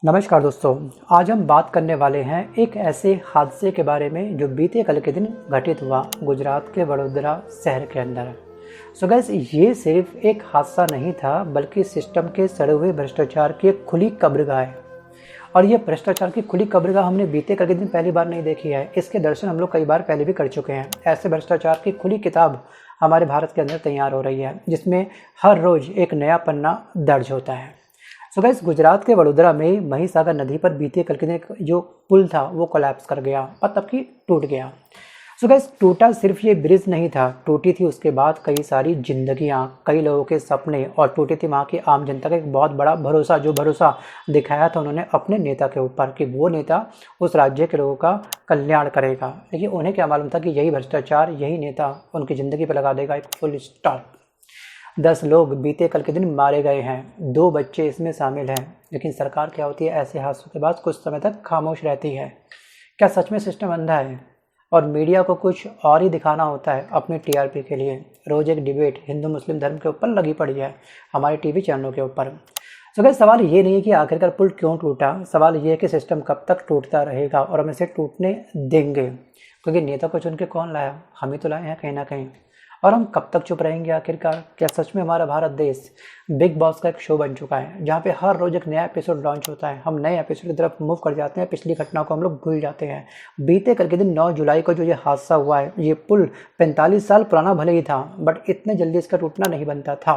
नमस्कार दोस्तों। आज हम बात करने वाले हैं एक ऐसे हादसे के बारे में जो बीते कल के दिन घटित हुआ गुजरात के वडोदरा शहर के अंदर। सो गाइस, ये सिर्फ एक हादसा नहीं था बल्कि सिस्टम के सड़े हुए भ्रष्टाचार की एक खुली कब्रगाह है। और ये भ्रष्टाचार की खुली कब्रगाह हमने बीते कल के दिन पहली बार नहीं देखी है। इसके दर्शन हम लोग कई बार पहले भी कर चुके हैं। ऐसे भ्रष्टाचार की खुली किताब हमारे भारत के अंदर तैयार हो रही है, जिसमें हर रोज़ एक नया पन्ना दर्ज होता है। सो गाइस, गुजरात के वडोदरा में महिसागर नदी पर बीते कल के दिन जो पुल था वो कोलैप्स कर गया, मतलब कि टूट गया। सो गाइस, टूटा सिर्फ ये ब्रिज नहीं था, टूटी थी उसके बाद कई सारी जिंदगियां, कई लोगों के सपने, और टूटी थी वहाँ की आम जनता का एक बहुत बड़ा भरोसा, जो भरोसा दिखाया था उन्होंने अपने नेता के ऊपर कि वो नेता उस राज्य के लोगों का कल्याण करेगा। लेकिन उन्हें क्या मालूम था कि यही भ्रष्टाचार, यही नेता उनकी ज़िंदगी पर लगा देगा एक फुल स्टॉप। 10 लोग बीते कल के दिन मारे गए हैं, 2 बच्चे इसमें शामिल हैं। लेकिन सरकार क्या होती है, ऐसे हादसों के बाद कुछ समय तक खामोश रहती है। क्या सच में सिस्टम अंधा है और मीडिया को कुछ और ही दिखाना होता है अपनी टीआरपी के लिए? रोज़ एक डिबेट हिंदू मुस्लिम धर्म के ऊपर लगी पड़ी है हमारे टीवी चैनलों के ऊपर। सो गाइस, सवाल ये नहीं है कि आखिरकार पुल क्यों टूटा, सवाल ये है कि सिस्टम कब तक टूटता रहेगा और हम इसे टूटने देंगे। क्योंकि नेता को चुन के कौन लाया, हम ही तो लाए हैं कहीं ना कहीं। और हम कब तक चुप रहेंगे आखिरकार? क्या सच में हमारा भारत देश बिग बॉस का एक शो बन चुका है, जहाँ पे हर रोज एक नया एपिसोड लॉन्च होता है, हम नए एपिसोड की तरफ मूव कर जाते हैं, पिछली घटना को हम लोग भूल जाते हैं। बीते कल के दिन 9 जुलाई को जो ये हादसा हुआ है, ये पुल 45 साल पुराना भले ही था, बट इतने जल्दी इसका टूटना नहीं बनता था।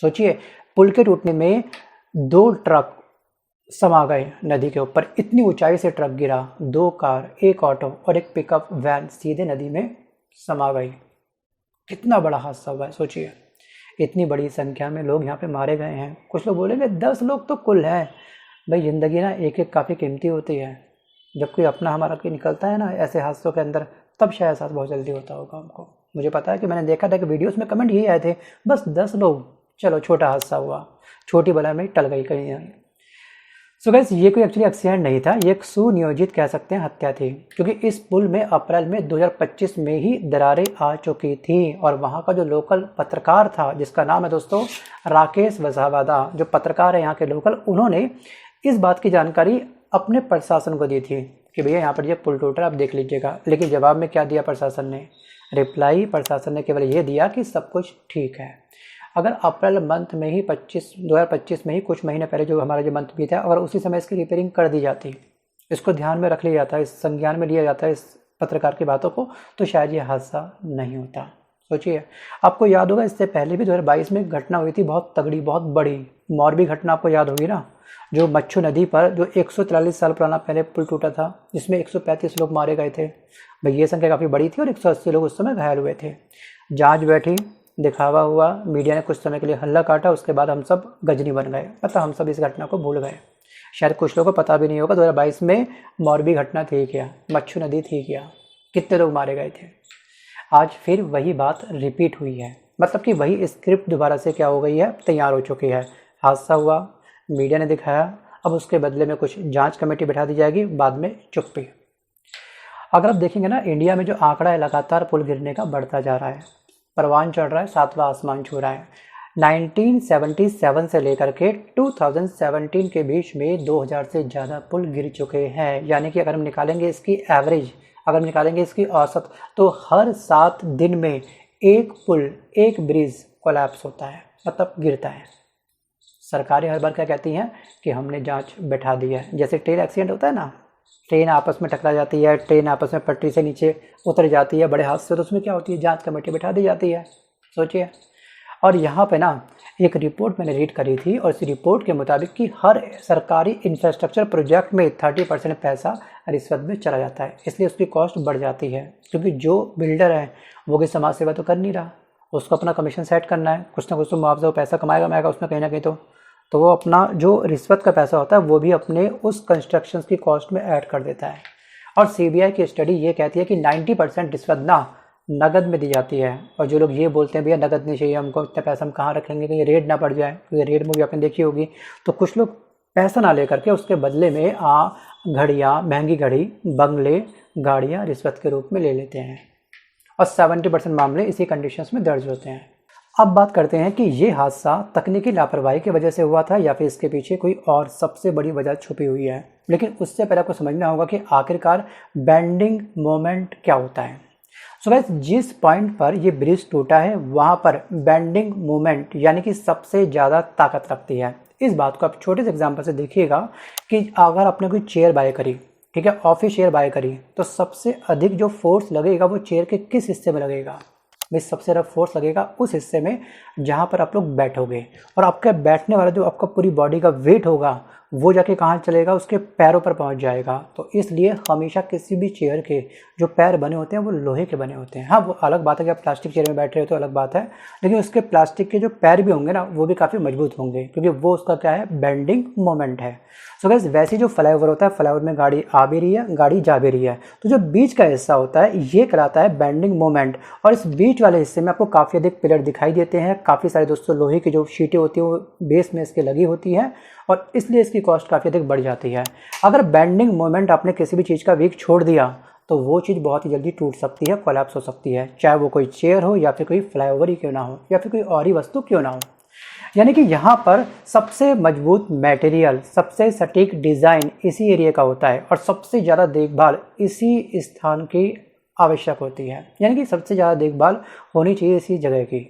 सोचिए, पुल के टूटने में 2 ट्रक समा गए नदी के ऊपर, इतनी ऊंचाई से ट्रक गिरा, 2 कार, 1 ऑटो और एक पिकअप वैन सीधे नदी में समा गई। कितना बड़ा हादसा हुआ है, सोचिए। इतनी बड़ी संख्या में लोग यहाँ पे मारे गए हैं। कुछ लोग बोलेंगे 10 लोग तो कुल हैं। भाई, ज़िंदगी ना एक एक काफ़ी कीमती होती है। जब कोई अपना हमारा कोई निकलता है ना ऐसे हादसों के अंदर, तब शायद एहसास बहुत जल्दी होता होगा हमको। मुझे पता है कि मैंने देखा था कि वीडियोस में कमेंट यही आए थे, बस 10 लोग, चलो छोटा हादसा हुआ, छोटी बला में टल गई कहीं। सो गाइस, ये कोई एक्चुअली एक्सीडेंट नहीं था, ये एक सुनियोजित कह सकते हैं हत्या थी। क्योंकि इस पुल में अप्रैल में 2025 में ही दरारें आ चुकी थी और वहाँ का जो लोकल पत्रकार था, जिसका नाम है दोस्तों राकेश वसावादा, जो पत्रकार है यहाँ के लोकल, उन्होंने इस बात की जानकारी अपने प्रशासन को दी थी कि भैया यहाँ पर ये पुल टूट रहा है, आप देख लीजिएगा। लेकिन जवाब में क्या दिया प्रशासन ने? रिप्लाई प्रशासन ने केवल ये दिया कि सब कुछ ठीक है। अगर अप्रैल मंथ में ही 2025 में ही कुछ महीने पहले जो हमारा जो मंथ भी था, अगर उसी समय इसकी रिपेयरिंग कर दी जाती, इसको ध्यान में रख लिया जाता है, इस संज्ञान में लिया जाता है इस पत्रकार की बातों को, तो शायद ये हादसा नहीं होता। सोचिए, आपको याद होगा इससे पहले भी 2022 में घटना हुई थी, बहुत तगड़ी, बहुत बड़ी मोरबी घटना आपको याद होगी ना, जो मच्छू नदी पर जो 143 साल पुराना पहले पुल टूटा था, जिसमें 135 लोग मारे गए थे। भाई, ये संख्या काफ़ी बड़ी थी और 180 लोग उस समय घायल हुए थे। जांच बैठी, दिखावा हुआ, मीडिया ने कुछ समय के लिए हल्ला काटा, उसके बाद हम सब गजनी बन गए, मतलब हम सब इस घटना को भूल गए। शायद कुछ लोगों को पता भी नहीं होगा 2022 में मोरबी घटना थी क्या, मच्छू नदी थी क्या, कितने लोग मारे गए थे। आज फिर वही बात रिपीट हुई है, मतलब कि वही स्क्रिप्ट दोबारा से क्या हो गई है, तैयार हो चुकी है। हादसा हुआ, मीडिया ने दिखाया, अब उसके बदले में कुछ जाँच कमेटी बैठा दी जाएगी, बाद में चुप्पी। अगर आप देखेंगे ना, इंडिया में जो आंकड़ा है लगातार पुल गिरने का बढ़ता जा रहा है, परवान चढ़ रहा है, 7वां आसमान छू रहा है। 1977 से लेकर के 2017 के बीच में 2000 से ज़्यादा पुल गिर चुके हैं। यानी कि अगर हम निकालेंगे इसकी एवरेज, अगर हम निकालेंगे इसकी औसत, तो हर 7 दिन में एक पुल, एक ब्रिज कोलैप्स होता है, मतलब गिरता है। सरकारें हर बार क्या कहती हैं कि हमने जांच बैठा दी है। जैसे ट्रेन एक्सीडेंट होता है ना, ट्रेन आपस में टकरा जाती है, ट्रेन आपस में पटरी से नीचे उतर जाती है, बड़े हादसे, तो उसमें क्या होती है, जांच कमेटी बैठा दी जाती है। सोचिए। और यहाँ पे ना एक रिपोर्ट मैंने रीड करी थी, और इस रिपोर्ट के मुताबिक कि हर सरकारी इंफ्रास्ट्रक्चर प्रोजेक्ट में 30% पैसा रिश्वत में चला जाता है, इसलिए उसकी कॉस्ट बढ़ जाती है। क्योंकि जो बिल्डर है वो कोई समाज सेवा तो कर नहीं रहा, उसको अपना कमीशन सेट करना है, कुछ ना कुछ तो मुआवजा पैसा कमाएगा उसमें कहीं ना कहीं, तो वो अपना जो रिश्वत का पैसा होता है वो भी अपने उस कंस्ट्रक्शन की कॉस्ट में ऐड कर देता है। और सीबीआई की स्टडी ये कहती है कि 90% रिश्वत ना नगद में दी जाती है। और जो लोग ये बोलते हैं भैया नगद नहीं चाहिए हमको, इतना पैसा हम कहाँ रखेंगे, कहीं रेड ना पड़ जाए, क्योंकि रेड मूवी आपने देखी होगी, तो कुछ लोग पैसा ना लेकर के उसके बदले में घड़ियाँ, महंगी घड़ी, बंगले, गाड़ियाँ रिश्वत के रूप में ले लेते हैं। और 70% मामले इसी कंडीशंस में दर्ज होते हैं। अब बात करते हैं कि ये हादसा तकनीकी लापरवाही की वजह से हुआ था या फिर इसके पीछे कोई और सबसे बड़ी वजह छुपी हुई है। लेकिन उससे पहले आपको समझना होगा कि आखिरकार बेंडिंग मोमेंट क्या होता है। सो गाइस, जिस पॉइंट पर ये ब्रिज टूटा है वहाँ पर बेंडिंग मोमेंट यानी कि सबसे ज़्यादा ताकत रखती है। इस बात को आप छोटे से एग्जाम्पल से देखिएगा कि अगर आपने कोई चेयर बाय करी, ठीक है, ऑफिस चेयर बाय करी, तो सबसे अधिक जो फोर्स लगेगा वो चेयर के किस हिस्से में लगेगा? भाई सबसे ज़्यादा फोर्स लगेगा उस हिस्से में जहाँ पर आप लोग बैठोगे, और आपका बैठने वाला जो आपका पूरी बॉडी का वेट होगा वो जाके कहाँ चलेगा? उसके पैरों पर पहुँच जाएगा। तो इसलिए हमेशा किसी भी चेयर के जो पैर बने होते हैं वो लोहे के बने होते हैं। हाँ, वो अलग बात है कि आप प्लास्टिक चेयर में बैठ रहे हो तो अलग बात है, लेकिन उसके प्लास्टिक के जो पैर भी होंगे ना वो भी काफ़ी मजबूत होंगे, क्योंकि वो उसका क्या है? बेंडिंग मोमेंट है। सो गाइस, वैसे जो फ्लाईओवर होता है, फ्लाईओवर में गाड़ी आ भी रही है, गाड़ी जा भी रही है, तो जो बीच का हिस्सा होता है ये कहलाता है बेंडिंग मोमेंट। और इस बीच वाले हिस्से में आपको काफ़ी अधिक पिलर दिखाई देते हैं। काफ़ी सारे दोस्तों लोहे की जो शीटें होती हैं वो बेस में इसके लगी होती हैं, और इसलिए इसकी कॉस्ट काफ़ी अधिक बढ़ जाती है। अगर बेंडिंग मोमेंट आपने किसी भी चीज़ का वीक छोड़ दिया तो वो चीज़ बहुत ही जल्दी टूट सकती है, कोलैप्स हो सकती है, चाहे वो कोई चेयर हो या फिर कोई फ्लाईओवर ही क्यों ना हो या फिर कोई और ही वस्तु क्यों ना हो। यानी कि यहाँ पर सबसे मजबूत मटेरियल, सबसे सटीक डिज़ाइन इसी एरिया का होता है, और सबसे ज़्यादा देखभाल इसी स्थान की आवश्यक होती है। यानी कि सबसे ज़्यादा देखभाल होनी चाहिए इसी जगह की।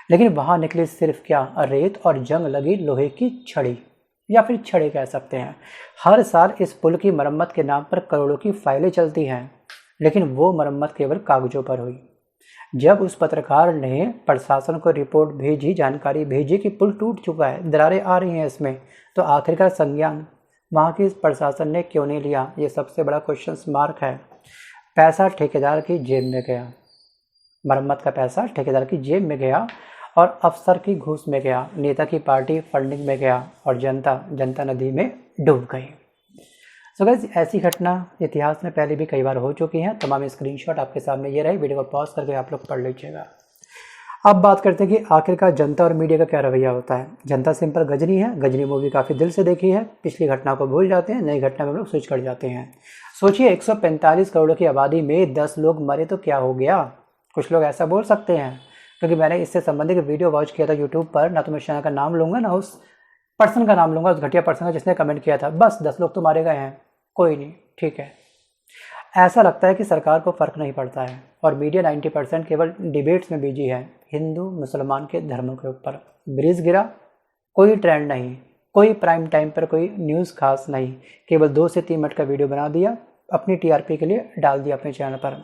लेकिन वहाँ निकली सिर्फ क्या? रेत और जंग लगी लोहे की छड़ी, या फिर छड़े कह सकते हैं। हर साल इस पुल की मरम्मत के नाम पर करोड़ों की फाइलें चलती हैं, लेकिन वो मरम्मत केवल कागजों पर हुई। जब उस पत्रकार ने प्रशासन को रिपोर्ट भेजी, जानकारी भेजी कि पुल टूट चुका है, दरारें आ रही हैं इसमें, तो आखिरकार संज्ञान वहाँ की प्रशासन ने क्यों नहीं लिया? ये सबसे बड़ा क्वेश्चन मार्क है। पैसा ठेकेदार की जेब में गया, मरम्मत का पैसा ठेकेदार की जेब में गया, और अफसर की घूस में गया, नेता की पार्टी फंडिंग में गया, और जनता नदी में डूब गई। सो गाइस, ऐसी घटना इतिहास में पहले भी कई बार हो चुकी हैं। तमाम स्क्रीनशॉट आपके सामने ये रहे, वीडियो को पॉज करके आप लोग पढ़ लीजिएगा। अब बात करते हैं कि आखिरकार जनता और मीडिया का क्या रवैया होता है। जनता सिंपल गजनी है, गजनी मूवी काफ़ी दिल से देखी है, पिछली घटना को भूल जाते हैं, नई घटना में हम लोग स्विच कर जाते हैं। सोचिए 145 करोड़ की आबादी में 10 लोग मरे तो क्या हो गया? कुछ लोग ऐसा बोल सकते हैं, क्योंकि मैंने इससे संबंधित वीडियो वॉच किया था यूट्यूब पर, ना तो मैं चैनल का नाम लूँगा ना उस पर्सन का नाम लूँगा, उस घटिया पर्सन का जिसने कमेंट किया था। बस 10 लोग तो मारे गए हैं, कोई नहीं, ठीक है। ऐसा लगता है कि सरकार को फ़र्क नहीं पड़ता है, और मीडिया 90% केवल डिबेट्स में बिजी है हिंदू मुसलमान के धर्मों के ऊपर। ब्रिज गिरा, कोई ट्रेंड नहीं, कोई प्राइम टाइम पर कोई न्यूज़ खास नहीं, केवल 2 से 3 मिनट का वीडियो बना दिया, अपनी टीआरपी के लिए डाल दिया अपने चैनल पर।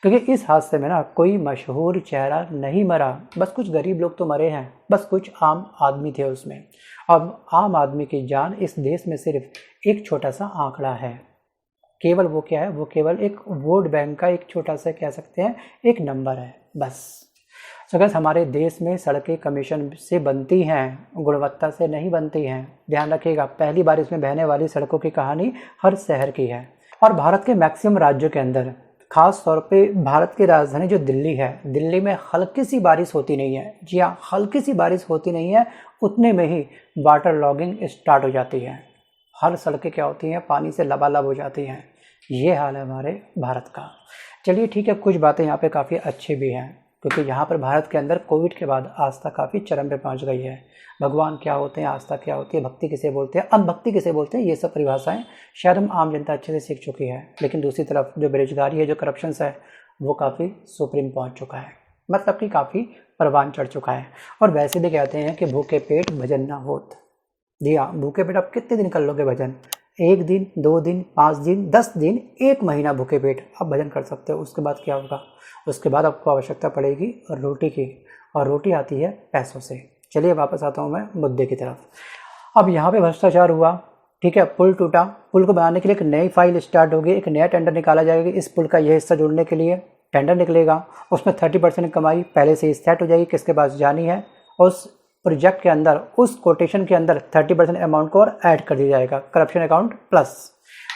क्योंकि इस हादसे में ना कोई मशहूर चेहरा नहीं मरा, बस कुछ गरीब लोग तो मरे हैं, बस कुछ आम आदमी थे उसमें। अब आम आदमी की जान इस देश में सिर्फ एक छोटा सा आंकड़ा है, केवल वो क्या है? वो केवल एक वोट बैंक का एक छोटा सा, कह सकते हैं, एक नंबर है, बस। सो गाइस, हमारे देश में सड़कें कमीशन से बनती हैं, गुणवत्ता से नहीं बनती हैं। ध्यान रखिएगा, पहली बार इसमें बहने वाली सड़कों की कहानी हर शहर की है। और भारत के मैक्सिमम राज्यों के अंदर, खास तौर पे भारत की राजधानी जो दिल्ली है, दिल्ली में हल्की सी बारिश होती नहीं है। जी हाँ, हल्की सी बारिश होती नहीं है, उतने में ही वाटर लॉगिंग स्टार्ट हो जाती है। हर सड़कें क्या होती हैं? पानी से लबालब हो जाती हैं। ये हाल है हमारे भारत का। चलिए ठीक है, कुछ बातें यहाँ पे काफ़ी अच्छी भी हैं, क्योंकि यहाँ पर भारत के अंदर कोविड के बाद आस्था काफ़ी चरम पे पहुँच गई है। भगवान क्या होते हैं, आस्था क्या होती है, भक्ति किसे बोलते हैं, अंधभक्ति किसे बोलते हैं, ये सब परिभाषाएं शायद हम आम जनता अच्छे से सीख चुकी है। लेकिन दूसरी तरफ जो बेरोजगारी है, जो करप्शन है, वो काफ़ी सुप्रीम पहुँच चुका है, मतलब कि काफ़ी परवान चढ़ चुका है। और वैसे भी कहते हैं कि भूखे पेट भजन ना होत। जी हाँ, भूखे पेट आप कितने दिन कर लोगे भजन? 1 दिन, 2 दिन, 5 दिन, 10 दिन, 1 महीना भूखे पेट आप भजन कर सकते हो। उसके बाद क्या होगा? उसके बाद आपको आवश्यकता पड़ेगी रोटी की, और रोटी आती है पैसों से। चलिए वापस आता हूँ मैं मुद्दे की तरफ। अब यहाँ पे भ्रष्टाचार हुआ, ठीक है, पुल टूटा, पुल को बनाने के लिए एक नई फाइल स्टार्ट होगी, एक नया टेंडर निकाला जाएगा। इस पुल का यह हिस्सा जोड़ने के लिए टेंडर निकलेगा, उसमें 30% कमाई पहले से ही सेट हो जाएगी, किसके पास जानी है। उस प्रोजेक्ट के अंदर, उस कोटेशन के अंदर 30% अमाउंट को और ऐड कर दिया जाएगा, करप्शन अकाउंट प्लस।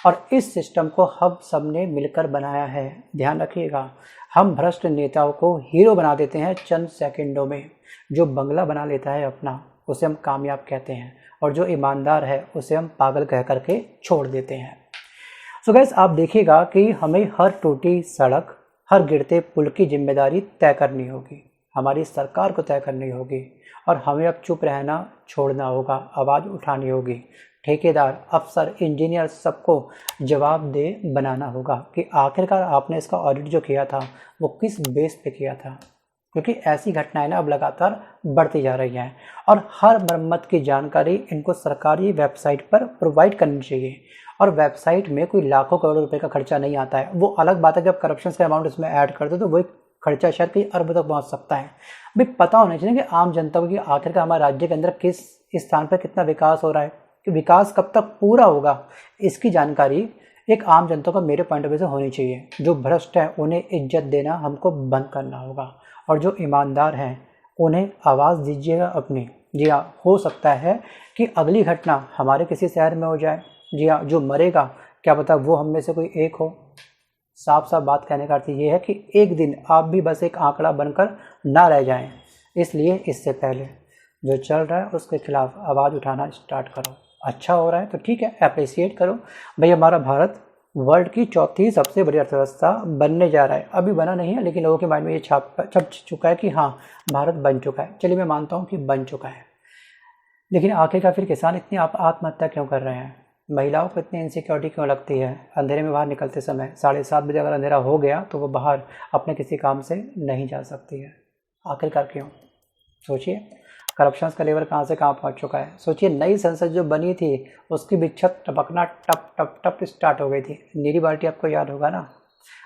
और इस सिस्टम को हम सब ने मिलकर बनाया है। ध्यान रखिएगा, हम भ्रष्ट नेताओं को हीरो बना देते हैं चंद सेकंडों में। जो बंगला बना लेता है अपना, उसे हम कामयाब कहते हैं, और जो ईमानदार है उसे हम पागल कह करके छोड़ देते हैं। सो गाइस, आप देखिएगा कि हमें हर टूटी सड़क, हर गिरते पुल की जिम्मेदारी तय करनी होगी। हमारी सरकार को तय करनी होगी और हमें अब चुप रहना छोड़ना होगा, आवाज़ उठानी होगी। ठेकेदार, अफसर, इंजीनियर सबको जवाबदेह बनाना होगा कि आखिरकार आपने इसका ऑडिट जो किया था वो किस बेस पे किया था, क्योंकि ऐसी घटनाएं ना अब लगातार बढ़ती जा रही हैं और हर मरम्मत की जानकारी इनको सरकारी वेबसाइट पर प्रोवाइड करनी चाहिए। और वेबसाइट में कोई लाखों करोड़ों रुपए का खर्चा नहीं आता है, वो अलग बात है कि आप करप्शन का अमाउंट इसमें ऐड कर दो तो वही खर्चा शायद कई अरब तक पहुंच सकता है। भाई पता होना चाहिए कि आम जनता को कि आखिरकार हमारे राज्य के अंदर किस स्थान पर कितना विकास हो रहा है, कि विकास कब तक पूरा होगा, इसकी जानकारी एक आम जनता को मेरे पॉइंट ऑफ व्यू से होनी चाहिए। जो भ्रष्ट है उन्हें इज्जत देना हमको बंद करना होगा और जो ईमानदार हैं उन्हें आवाज़ दीजिएगा अपनी। जी हाँ, हो सकता है कि अगली घटना हमारे किसी शहर में हो जाए। जी हाँ, जो मरेगा क्या पता वो हम में से कोई एक हो। साफ साफ बात कहने का अर्थ ये है कि एक दिन आप भी बस एक आंकड़ा बनकर ना रह जाएं। इसलिए इससे पहले जो चल रहा है उसके खिलाफ आवाज़ उठाना स्टार्ट करो। अच्छा हो रहा है तो ठीक है, अप्रिसिएट करो। भाई हमारा भारत वर्ल्ड की चौथी सबसे बड़ी अर्थव्यवस्था बनने जा रहा है। अभी बना नहीं है लेकिन लोगों के माइंड में ये छप चुका है कि हाँ भारत बन चुका है। चलिए मैं मानता हूँ कि बन चुका है, लेकिन आखिरकार फिर किसान इतनी आत्महत्या क्यों कर रहे हैं? महिलाओं को इतनी इनसिक्योरिटी क्यों लगती है? अंधेरे में बाहर निकलते समय 7:30 बजे अगर अंधेरा हो गया तो वो बाहर अपने किसी काम से नहीं जा सकती है। आखिरकार क्यों? सोचिए, करप्शन का लेवल कहाँ से कहाँ पहुँच चुका है। सोचिए, नई संसद जो बनी थी उसकी भी छत टपकना टप टप टप स्टार्ट हो गई थी। नीली बाल्टी आपको याद होगा ना?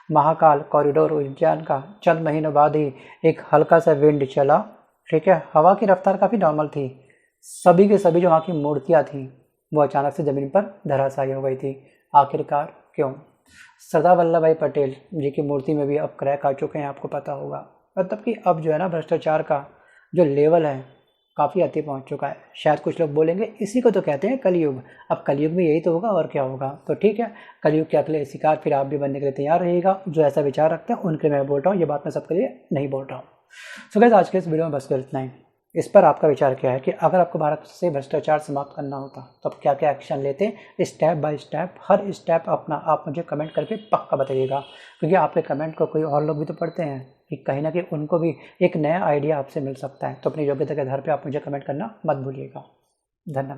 महाकाल कॉरिडोर उद्यान का चंद महीनों बाद ही एक हल्का सा विंड चला, ठीक है, हवा की रफ्तार काफ़ी नॉर्मल थी, सभी के सभी जो वहाँ की मूर्तियाँ थीं वो अचानक से ज़मीन पर धराशायी हो गई थी। आखिरकार क्यों? सरदार वल्लभ भाई पटेल जी की मूर्ति में भी अब क्रैक आ चुके हैं, आपको पता होगा। मतलब कि अब जो है ना भ्रष्टाचार का जो लेवल है काफ़ी अति पहुंच चुका है। शायद कुछ लोग बोलेंगे इसी को तो कहते हैं कलयुग। अब कलयुग में यही तो होगा और क्या होगा। तो ठीक है, कलयुग के अगले शिकार फिर आप भी बनने के लिए तैयार रहिएगा। जो ऐसा विचार रखते हैं उनके लिए मैं बोल रहा हूँ, ये बात मैं सबके लिए नहीं बोल रहा हूँ। सो गाइस, आज के इस वीडियो में बस कर इतना ही। इस पर आपका विचार क्या है कि अगर आपको भारत से भ्रष्टाचार समाप्त करना होता तो आप क्या क्या एक्शन लेते? Step by step, her step अपना आप मुझे कमेंट करके पक्का बताइएगा, क्योंकि आपके कमेंट को कोई और लोग भी तो पढ़ते हैं कि कहीं ना कहीं उनको भी एक नया आइडिया आपसे मिल सकता है। तो अपनी योग्यता के आधार पर आप मुझे कमेंट करना मत भूलिएगा। धन्यवाद।